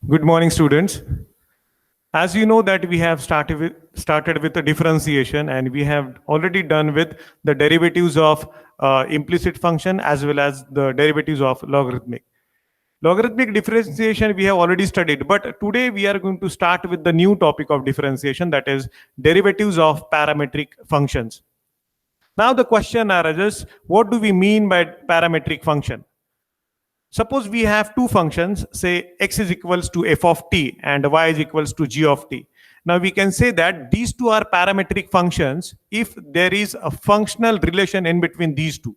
Good morning, students. As you know that we have started with the differentiation, and we have already done with the derivatives of implicit function as well as the derivatives of logarithmic. Logarithmic differentiation we have already studied, but today we are going to start with the new topic of differentiation, that is derivatives of parametric functions. Now the question arises, what do we mean by parametric function? Suppose we have two functions, say x is equals to f of t and y is equals to g of t. Now we can say that these two are parametric functions if there is a functional relation in between these two.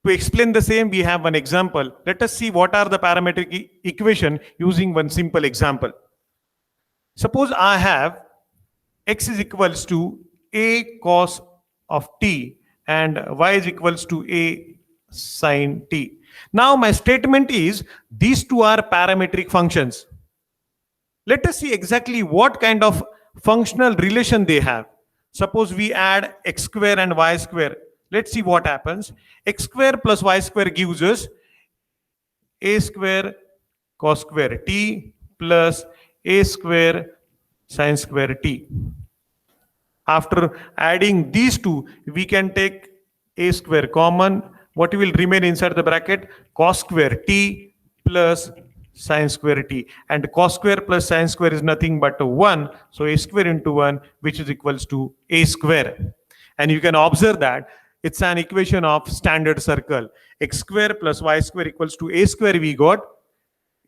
To explain the same, we have one example. Let us see what are the parametric equation using one simple example. Suppose I have x is equals to a cos of t and y is equals to a sin t. Now my statement is these two are parametric functions. Let us see exactly what kind of functional relation they have. Suppose we add x square and y square. Let's see what happens. X square plus y square gives us a square cos square t plus a square sin square t. After adding these two, we can take a square common. What will remain inside the bracket? Cos square t plus sin square t. And cos square plus sin square is nothing but 1. So a square into 1, which is equals to a square. And you can observe that it's an equation of standard circle. X square plus y square equals to a square we got,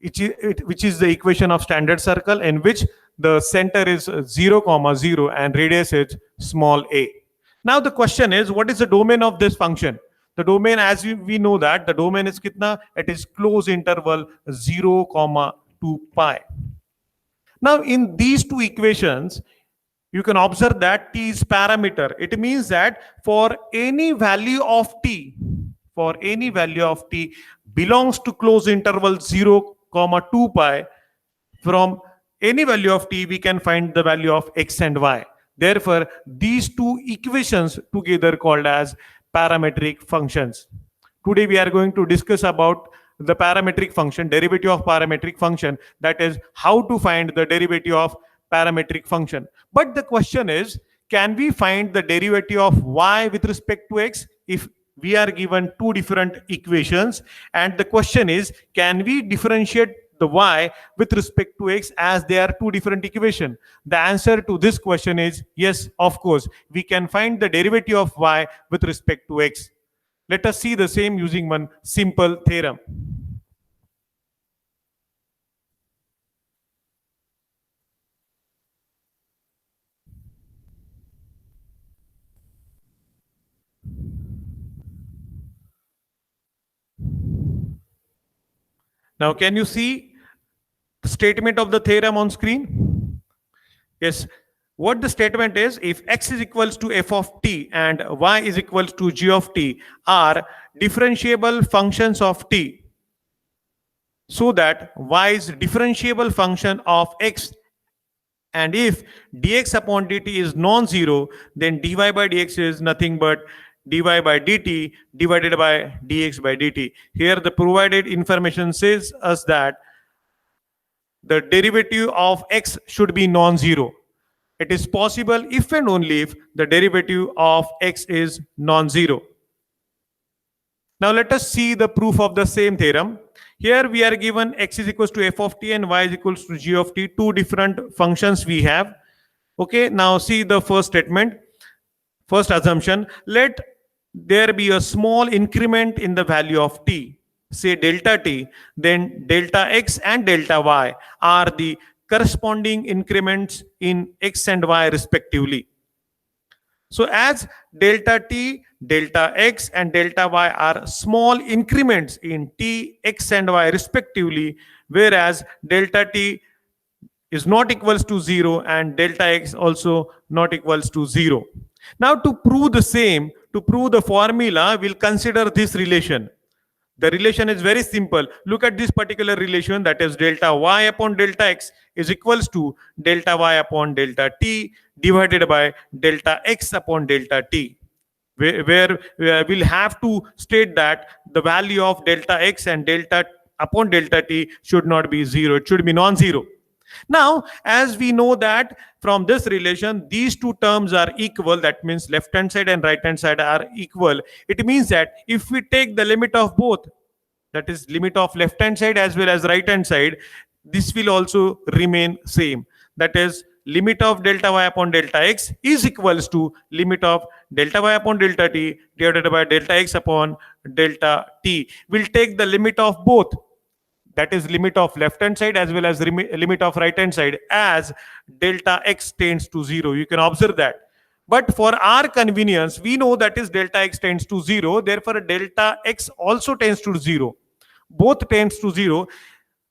which is the equation of standard circle in which the center is 0, 0 and radius is small a. Now the question is, what is the domain of this function? The domain, as we know that the domain is kitna? It is closed interval 0, 2 pi. Now in these two equations, you can observe that t is parameter. It means that for any value of t belongs to closed interval 0, 2 pi, from any value of t we can find the value of x and y. Therefore, these two equations together called as parametric functions. Today we are going to discuss about the parametric function, derivative of parametric function, that is how to find the derivative of parametric function. But the question is, can we find the derivative of y with respect to x if we are given two different equations? And the question is, can we differentiate the y with respect to x as they are two different equations? The answer to this question is yes, of course. We can find the derivative of y with respect to x. Let us see the same using one simple theorem. Now, can you see the statement of the theorem on screen? Yes. What the statement is, if x is equals to f of t and y is equals to g of t are differentiable functions of t, so that y is differentiable function of x, and if dx upon dt is non-zero, then dy by dx is nothing but dy by dt divided by dx by dt. Here the provided information says us that the derivative of x should be non-zero. It is possible if and only if the derivative of x is non-zero. Now let us see the proof of the same theorem. Here we are given x is equals to f of t and y is equals to g of t, two different functions we have. Okay, now see the first statement. First assumption, let there be a small increment in the value of t, say delta t, then delta x and delta y are the corresponding increments in x and y respectively. So as delta t, delta x and delta y are small increments in t, x and y respectively, whereas delta t is not equals to 0 and delta x also not equals to 0. Now to prove the same, to prove the formula, we'll consider this relation. The relation is very simple. Look at this particular relation, that is delta y upon delta x is equals to delta y upon delta t divided by delta x upon delta t, where we'll have to state that the value of delta x and delta upon delta t should not be 0. It should be non-zero. Now, as we know that from this relation, these two terms are equal. That means left hand side and right hand side are equal. It means that if we take the limit of both, that is limit of left hand side as well as right hand side, this will also remain same. That is limit of delta y upon delta x is equals to limit of delta y upon delta t divided by delta x upon delta t. We'll take the limit of both, that is limit of left hand side as well as limit of right hand side, as delta x tends to 0. You can observe that. But for our convenience, we know that is delta x tends to 0. Therefore, delta x also tends to 0. Both tends to 0.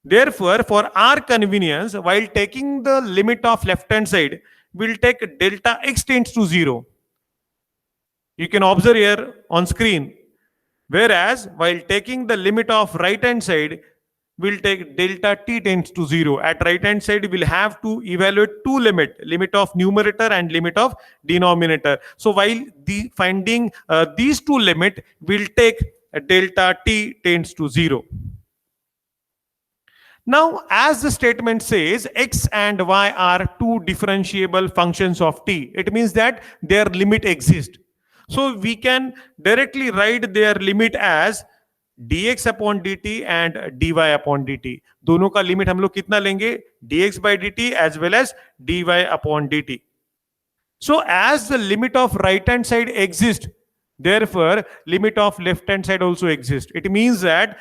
Therefore, for our convenience, while taking the limit of left hand side, we'll take delta x tends to 0. You can observe here on screen. Whereas, while taking the limit of right hand side, we'll take delta t tends to 0. At right hand side, we'll have to evaluate two limit of numerator and limit of denominator. So while finding these two limit, we'll take delta t tends to 0. Now, as the statement says, x and y are two differentiable functions of t. It means that their limit exists. So we can directly write their limit as dx upon dt and dy upon dt. दोनों का limit हम लोग कितना लेंगे? dx by dt as well as dy upon dt. So as the limit of right hand side exists, therefore limit of left hand side also exists. It means that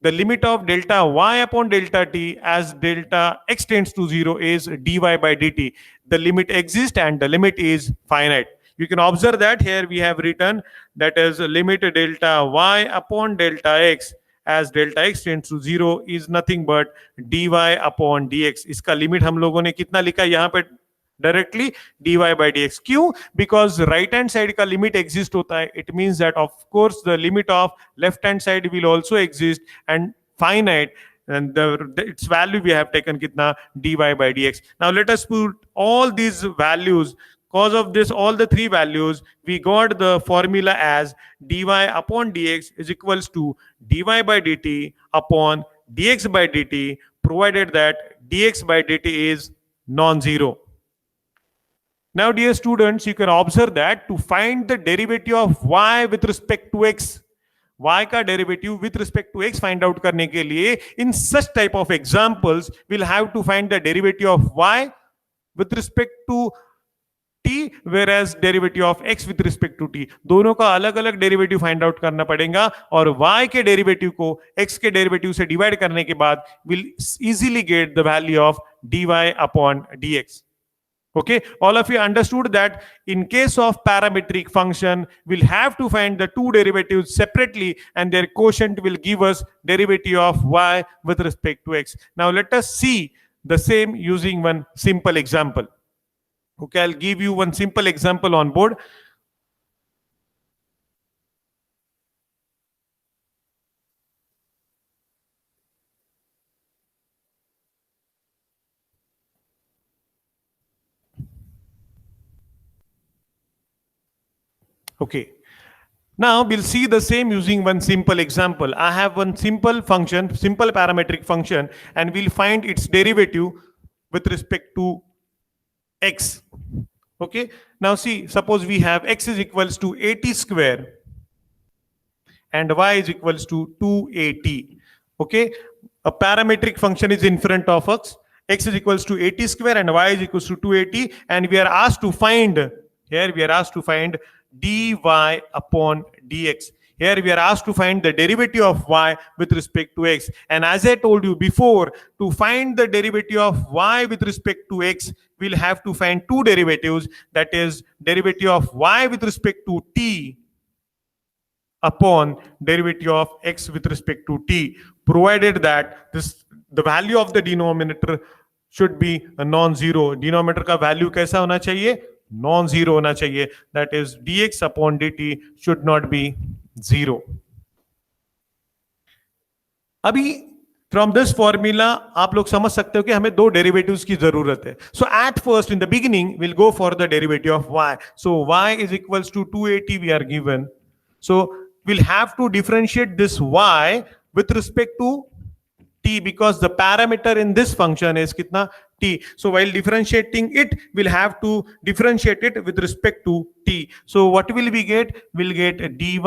the limit of delta y upon delta t as delta x tends to 0 is dy by dt. The limit exists and the limit is finite. You can observe that here we have written that is limit delta y upon delta x as delta x tends to 0 is nothing but dy upon dx. इसका limit हम लोगों ने कितना लिखा यहाँ पे directly dy by dx. क्यों? Because right hand side का लिमिट एग्जिस्ट होता है. It means that of course the limit of left hand side will also exist and finite, and its value we have taken kitna dy by dx. Now let us put all these values. Cause of this, all the three values, we got the formula as dy upon dx is equals to dy by dt upon dx by dt, provided that dx by dt is non-zero. Now, dear students, you can observe that to find the derivative of y with respect to x, y का derivative with respect to x find out करने के लिए, in such type of examples, we'll have to find the derivative of y with respect to t, whereas derivative of x with respect to t. दोनों का अलग अलग derivative find out करना पड़ेगा और y के डेरिवेटिव को x के डेरिवेटिव से डिवाइड करने के बाद will easily get the value of dy upon dx. Okay, all of you understood that in case of parametric function, we'll have to find the two derivatives separately and their quotient will give us derivative of y with respect to x. Now let us see the same using one simple example. Okay, I'll give you one simple example on board. Okay. Now we'll see the same using one simple example. I have one simple function, simple parametric function, and we'll find its derivative with respect to x. Okay. Now see, suppose we have x is equals to 80 square and y is equals to 280. Okay. A parametric function is in front of us. X is equals to 80 square and y is equals to 280, and we are asked to find, here we are asked to find dy upon dx. Here we are asked to find the derivative of y with respect to x. And as I told you before, to find the derivative of y with respect to x, we'll have to find two derivatives. That is derivative of y with respect to t upon derivative of x with respect to t, provided that the value of the denominator should be a non-zero. Denominator का value कैसा होना चाहिए? Non-zero होना चाहिए. That is dx upon dt should not be 0. अभी from this formula आप लोग समझ सकते हो कि हमें दो derivatives की जरूरत है. So at first in the beginning we'll go for the derivative of y. So y is equals to 280 we are given. So we'll have to differentiate this y with respect to t, because the parameter in this function is kitna t. So while differentiating it, we'll have to differentiate it with respect to t. So what will we get? We'll get dy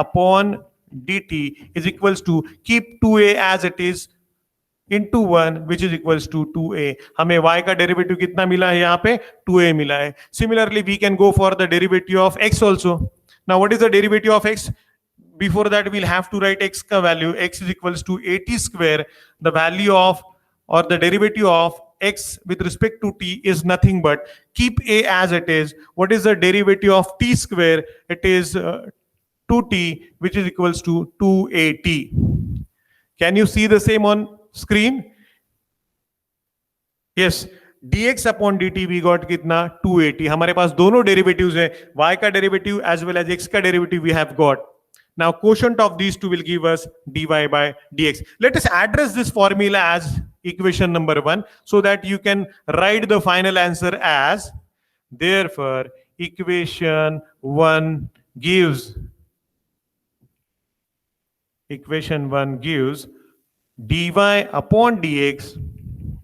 upon dt is equals to, keep 2a as it is, into 1 which is equals to 2a. हमें y का derivative कितना मिला है? यहाँ पे 2a मिला है. Similarly, we can go for the derivative of x also. Now, what is the derivative of x? Before that, we'll have to write x का value. X is equals to at square. The value of, or the derivative of x with respect to t is nothing but, keep a as it is. What is the derivative of t square? It is 2t, which is equals to 2at. Can you see the same on screen? Yes, dx upon dt we got कितना 280. हमारे पास दोनों derivatives हैं, y का derivative as well as x का derivative we have got. Now quotient of these two will give us dy by dx. Let us address this formula as equation number 1 so that you can write the final answer as, therefore equation 1 gives dy upon dx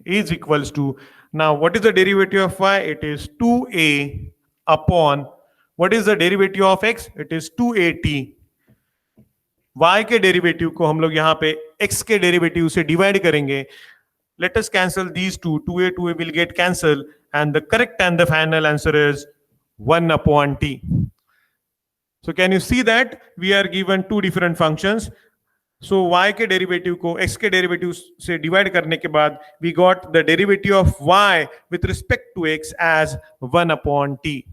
is equals to, now what is the derivative of y? It is 2a upon, what is the derivative of x? It is 2at. y के derivative को हम लोग यहाँ पे x के derivative से divide करेंगे. Let us cancel these two. 2a will get cancelled, and the correct and the final answer is 1 upon t. So can you see that we are given two different functions? So y के derivative को x के derivative से divide करने के बाद we got the derivative of y with respect to x as 1 upon t.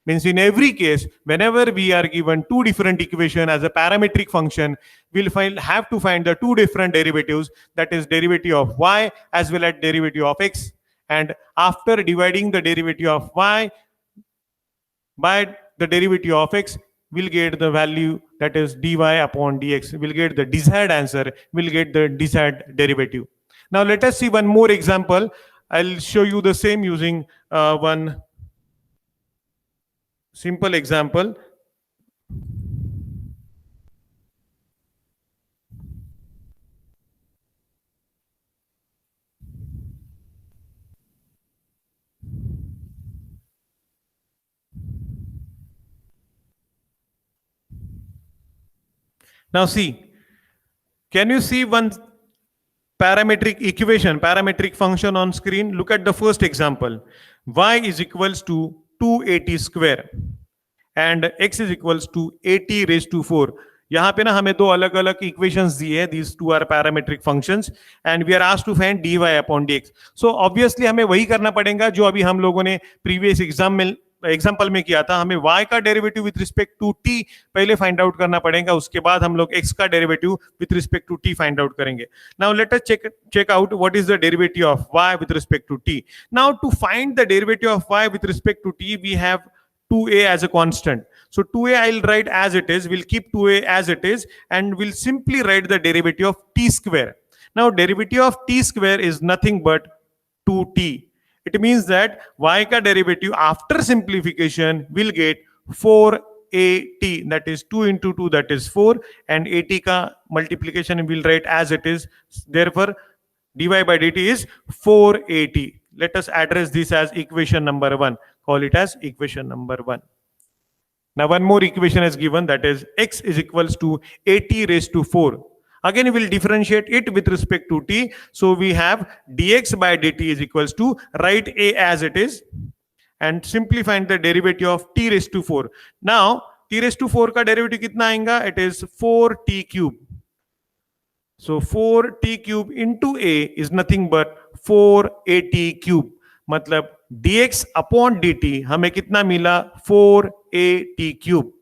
Means in every case, whenever we are given two different equations as a parametric function, we'll have to find the two different derivatives, that is derivative of y as well as derivative of x. And after dividing the derivative of y by the derivative of x, we'll get the value, that is dy upon dx. We'll get the desired answer, we'll get the desired derivative. Now let us see one more example. I'll show you the same using one simple example. Now see, can you see one parametric equation, parametric function on screen? Look at the first example. Y is equals to 280 square and x is equals to 80 raised to 4. यहाँ पे ना हमें दो अलग अलग equations दिए हैं. These two are parametric functions and we are asked to find dy upon dx. So obviously हमें वही करना पड़ेगा जो अभी हम लोगों ने प्रीवियस एग्जाम्पल में किया था. हमें y का derivative with respect to t पहले फाइंड आउट करना पड़ेगा, उसके बाद हम लोग x का derivative with respect to t find out करेंगे. Now let us check out what is the derivative of y with respect to t. Now to find the derivative of y with respect to t, we have 2a as a constant. So 2a I'll write as it is. We'll keep 2a as it is and we'll simply write the derivative of t square. Now derivative of t square is nothing but 2t. It means that y का derivative after simplification will get 4at, that is 2 into 2, that is 4, and at का multiplication will write as it is. Therefore dy by dt is 4at. Let us address this as equation number 1. Call it as equation number 1. Now one more equation is given, that is x is equals to 80 raised to 4. Again, we will differentiate it with respect to t. So we have dx by dt is equals to, write a as it is and simply find the derivative of t raised to 4. Now t raised to 4 का derivative कितना आएगा? It is 4t cube. So 4t cube into a is nothing but 4at cube. मतलब dx upon dt हमें कितना मिला? 4at cube.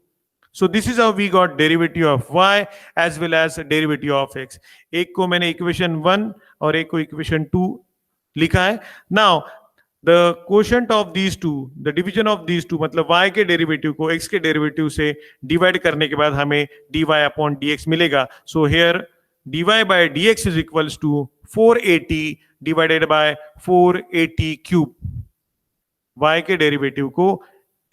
So this is how we got derivative of y as well as derivative of x. एक को मैंने equation 1 और एक को equation 2 लिखा है. Now the quotient of these two, the division of these two, मतलब y के derivative को x के derivative से divide करने के बाद हमें dy upon dx मिलेगा. So here dy by dx is equals to 4at divided by 4at cube. y के derivative को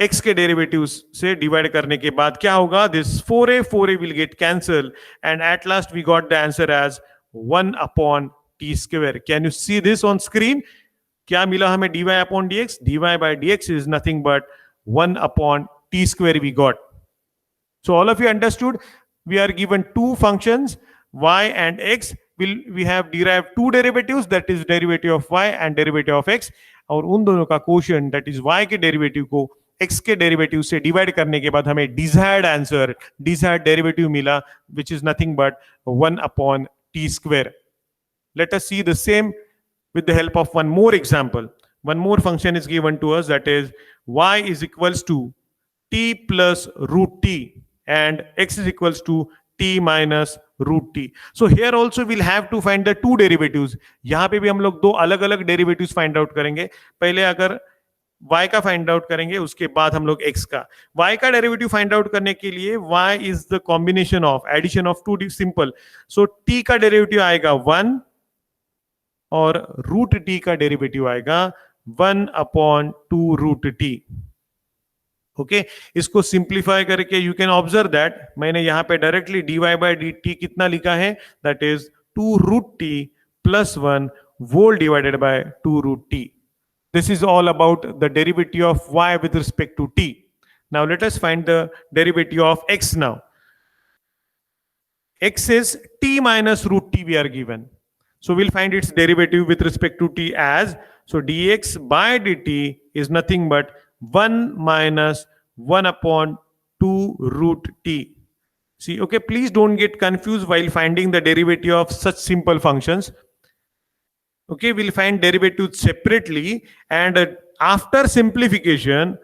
x के डेरिवेटिव से डिवाइड करने के बाद क्या होगा? This 4a will get cancelled and at last we got the answer as 1 upon t square. Can you see this on screen? क्या मिला हमें dy upon dx? dy by dx is nothing but 1 upon t square we got. So all of you understood, we are given two functions y and x. We have derived two derivatives, that is derivative of y and derivative of x, और उन दोनों का quotient that is y के derivative को x के derivative से divide करने के बाद हमें डिजायर्ड आंसर, डिजायर्ड डेरिवेटिव मिला, which is nothing but 1 upon t square. Let us see the same with the help of one more example. One more function is given to us, that is y is equals to t plus root t and x is equals to t minus root t. So here also we'll have to find the two derivatives. यहाँ पे भी हम लोग दो अलग अलग derivatives find out करेंगे. पहले अगर y का फाइंड आउट करेंगे, उसके बाद हम लोग x का. y का डेरिवेटिव फाइंड आउट करने के लिए y is the combination of addition of two simple. So t का डेरिवेटिव आएगा 1 और रूट t का डेरिवेटिव आएगा 1 अपॉन 2 रूट t. ओके, इसको सिंप्लीफाई करके यू कैन ऑब्जर्व दैट मैंने यहां पे डायरेक्टली dy बाय dt कितना लिखा है, that is 2 root t plus 1 whole divided by 2 root t. This is all about the derivative of y with respect to t. Now let us find the derivative of x now. X is t minus root t we are given. So we'll find its derivative with respect to t as, so dx by dt is nothing but 1 minus 1 upon 2 root t. See, okay, please don't get confused while finding the derivative of such simple functions. Okay, we'll find derivatives separately, and after simplification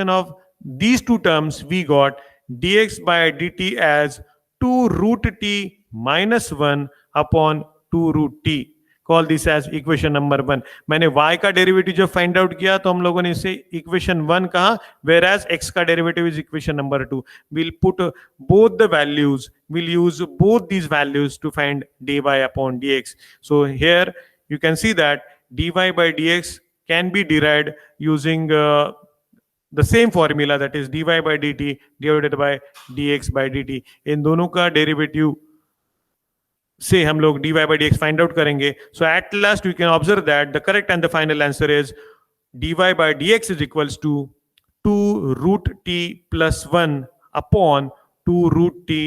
of these two terms, we got dx by dt as 2 root t minus 1 upon 2 root t. Call this as equation number 1. मैंने y का derivative जब find out किया तो हम लोगों ने इसे equation 1 कहा, whereas x का derivative is equation number 2. We'll put both the values, we'll use both these values to find dy upon dx. So here you can see that dy by dx can be derived using the same formula, that is dy by dt divided by dx by dt. इन दोनों का derivative से हम लोग dy by dx find out करेंगे. So at last you can observe that the correct and the final answer is dy by dx is equals to 2 root t plus 1 upon 2 root t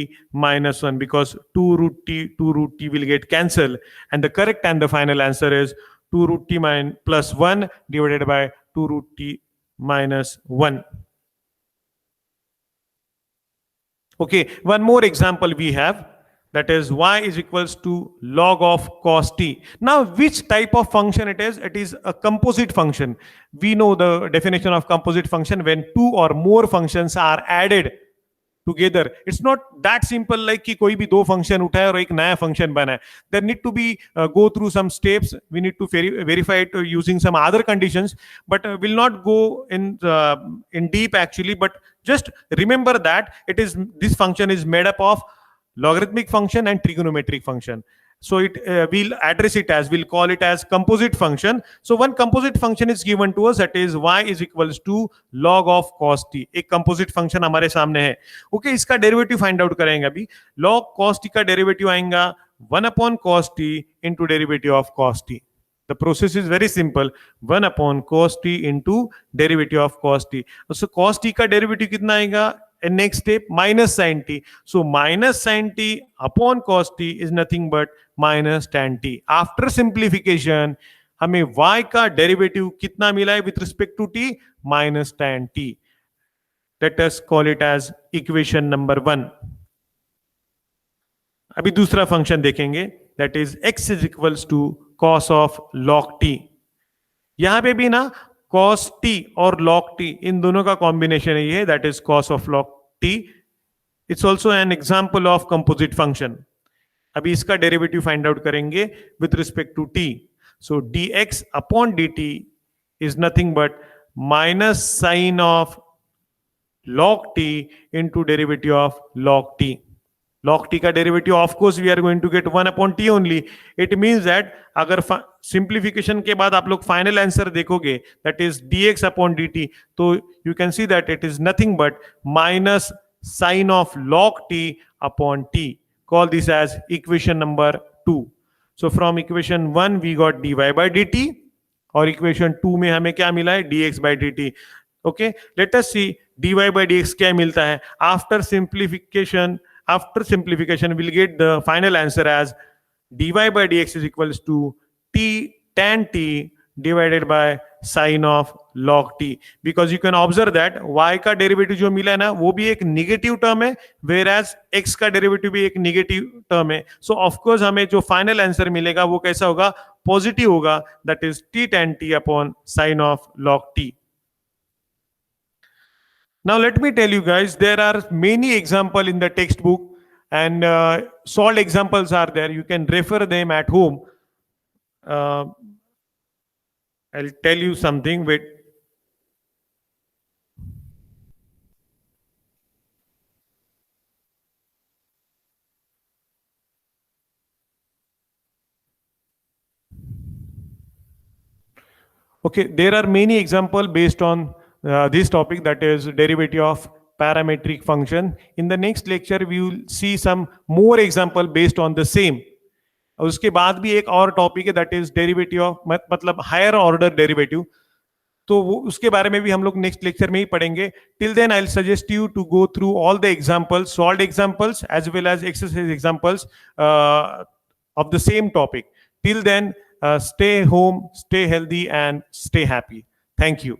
minus 1, because 2 root t will get cancelled, and the correct and the final answer is 2 root t plus 1 divided by 2 root t minus 1. Okay, one more example we have, that is y is equals to log of cos t. Now which type of function it is? It is a composite function. We know the definition of composite function, when two or more functions are added together. It's not that simple like कि कोई भी दो function उठाए और एक नया function बनाए. There need to be go through some steps. We need to verify it using some other conditions, but will not go in deep actually. But just remember that this function is made up of logarithmic function and trigonometric function. So we'll address it as, we'll call it as composite function. So one composite function is given to us, that is y is equals to log of cos t. एक composite function हमारे सामने है. Okay, इसका derivative find out करेंगे अभी. log cos t का derivative आएगा 1 upon cos t into derivative of cos t. The process is very simple. 1 upon cos t into derivative of cos t. So cos t का derivative कितना आएगा? And next step, minus sin t. So minus sin t upon cos t is nothing but minus tan t. After simplification, हमें y का derivative कितना मिला है with respect to t? Minus tan t. Let us call it as equation number 1. अभी दूसरा function देखेंगे, that is x is equals to cos of log t. यहां पे भी ना cos t और log t इन दोनों का कॉम्बिनेशन है ये, that is cos of log t. It's also an example of composite function. अभी इसका डेरिवेटिव फाइंड आउट करेंगे with respect to t. So dx upon dt is nothing but minus sin of log t into derivative of log t. log t का derivative of course we are going to get 1 upon t only. It means that अगर simplification के बाद आप लोग final answer देखोगे, that is dx upon dt, तो you can see that it is nothing but minus sine of log t upon t. Call this as equation number 2. So from equation 1 we got dy by dt, और equation 2 में हमें क्या मिला है, dx by dt. Okay, let us see dy by dx क्या मिलता है. After simplification we'll get the final answer as dy by dx is equals to t tan t divided by sin of log t, because you can observe that y का derivative जो मिला है ना वो भी एक निगेटिव टर्म है, where as x का डेरिवेटिव भी एक निगेटिव टर्म है. सो ऑफकोर्स हमें जो फाइनल आंसर मिलेगा वो कैसा होगा, पॉजिटिव होगा, that is t tan t upon sin of log t. Now let me tell you guys, there are many examples in the textbook, and solved examples are there. You can refer them at home. I'll tell you something. Wait. Okay, there are many examples based on this topic, that is derivative of parametric function. In the next lecture, we will see some more example based on the same. और उसके बाद भी एक और topic है, that is derivative of मतलब higher order derivative. तो वो उसके बारे में भी हम लोग नेक्स्ट लेक्चर में ही पढ़ेंगे. Till then I will suggest you to go through all the examples, solved examples as well as exercise examples of the same topic. Till then, stay home, stay healthy, and stay happy. Thank you.